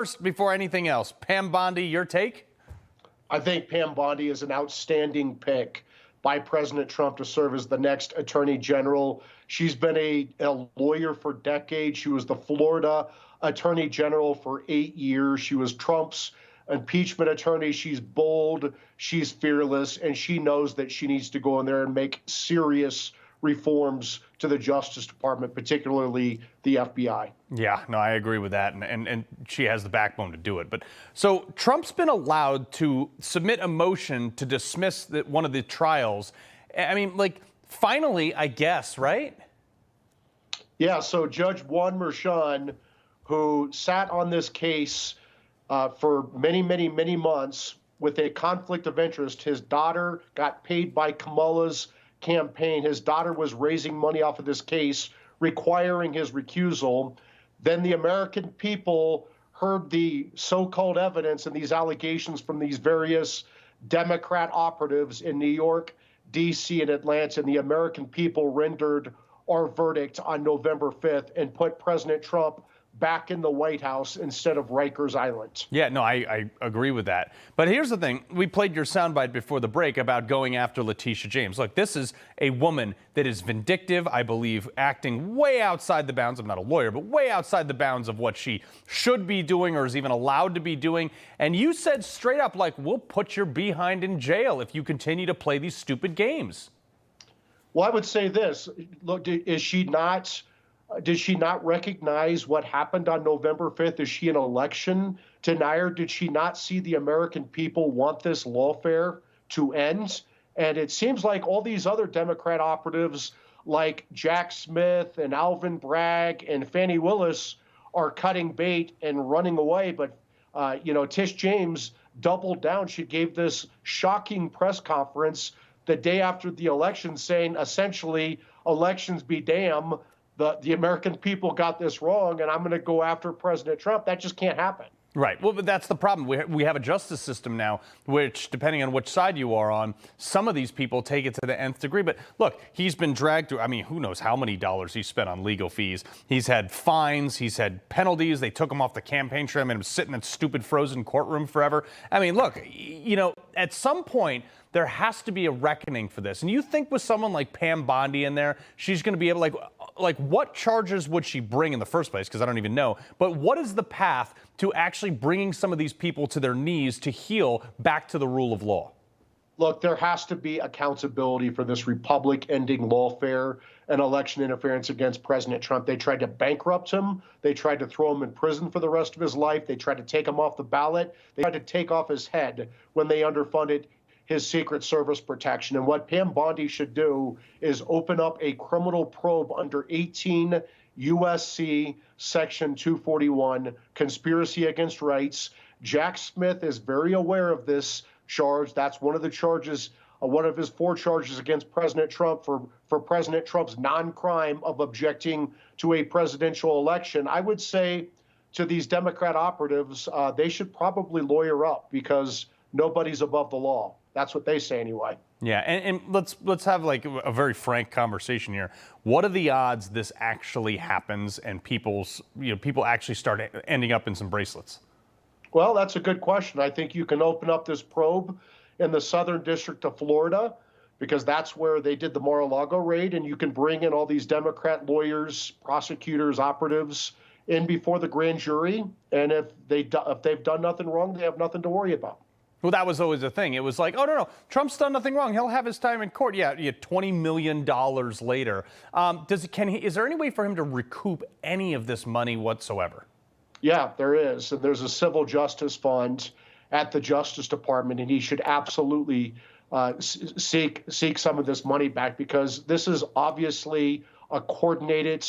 First, before anything else, Pam Bondi, your take? I think Pam Bondi is an outstanding pick by President Trump to serve as the next attorney general. She's been a lawyer for decades. She was the Florida attorney general for 8 years. She was Trump's impeachment attorney. She's bold, she's fearless, and she knows that she needs to go in there and make serious reforms to the Justice Department, particularly the FBI. Yeah, no, I agree with that, and she has the backbone to do it. But so Trump's been allowed to submit a motion to dismiss one of the trials. I mean, like, finally, I guess, right? Yeah, so Judge Juan Merchan, who sat on this case for many, many, many months with a conflict of interest. His daughter got paid by Kamala's campaign. His daughter was raising money off of this case, requiring his recusal. Then the American people heard the so-called evidence and these allegations from these various Democrat operatives in New York, D.C., and Atlanta, and the American people rendered our verdict on November 5th and put President Trump back in the White House instead of Rikers Island. Yeah, no, I agree with that. But here's the thing. We played your soundbite before the break about going after Letitia James. Look, this is a woman that is vindictive, I believe, acting way outside the bounds. I'm not a lawyer, but way outside the bounds of what she should be doing or is even allowed to be doing. And you said straight up, like, we'll put your behind in jail if you continue to play these stupid games. Well, I would say this. Look, did she not recognize what happened on November 5th? Is she an election denier? Did she not see the American people want this lawfare to end? And it seems like all these other Democrat operatives like Jack Smith and Alvin Bragg and Fani Willis are cutting bait and running away. But, Tish James doubled down. She gave this shocking press conference the day after the election saying, essentially, elections be damned. The American people got this wrong, and I'm going to go after President Trump. That just can't happen. Right. Well, but that's the problem. We have a justice system now, which, depending on which side you are on, some of these people take it to the nth degree. But look, he's been dragged through. I mean, who knows how many dollars he spent on legal fees. He's had fines. He's had penalties. They took him off the campaign trail and him sitting in that stupid frozen courtroom forever. I mean, look, at some point, there has to be a reckoning for this. And you think with someone like Pam Bondi in there, she's going to be able, like what charges would she bring in the first place? Because I don't even know. But what is the path to actually bringing some of these people to their knees to heal back to the rule of law? Look, there has to be accountability for this republic-ending lawfare and election interference against President Trump. They tried to bankrupt him. They tried to throw him in prison for the rest of his life. They tried to take him off the ballot. They tried to take off his head when they underfunded his Secret Service protection. And what Pam Bondi should do is open up a criminal probe under 18 USC Section 241, conspiracy against rights. Jack Smith is very aware of this charge. That's one of the charges, one of his 4 charges against President Trump for President Trump's non-crime of objecting to a presidential election. I would say to these Democrat operatives, they should probably lawyer up because nobody's above the law. That's what they say anyway. Yeah, and let's have like a very frank conversation here. What are the odds this actually happens and people actually start ending up in some bracelets? Well, that's a good question. I think you can open up this probe in the Southern District of Florida because that's where they did the Mar-a-Lago raid, and you can bring in all these Democrat lawyers, prosecutors, operatives in before the grand jury, and if they've done nothing wrong, they have nothing to worry about. Well, that was always the thing. It was like, oh, no, Trump's done nothing wrong. He'll have his time in court. Yeah, $20 million later. Is there any way for him to recoup any of this money whatsoever? Yeah, there is. And there's a civil justice fund at the Justice Department, and he should absolutely seek some of this money back because this is obviously a coordinated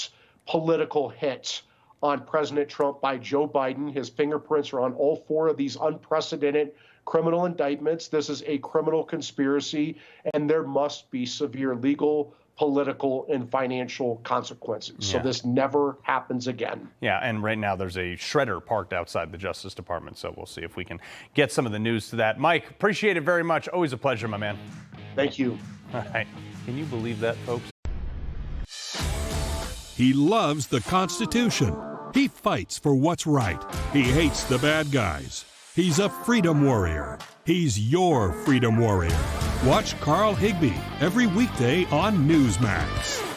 political hit on President Trump by Joe Biden. His fingerprints are on all 4 of these unprecedented criminal indictments. This is a criminal conspiracy, and there must be severe legal, political, and financial consequences. Yeah. So this never happens again. Yeah, and right now there's a shredder parked outside the Justice Department, so we'll see if we can get some of the news to that. Mike, appreciate it very much. Always a pleasure, my man. Thank you. All right. Can you believe that, folks? He loves the Constitution. He fights for what's right. He hates the bad guys. He's a freedom warrior. He's your freedom warrior. Watch Carl Higbie every weekday on Newsmax.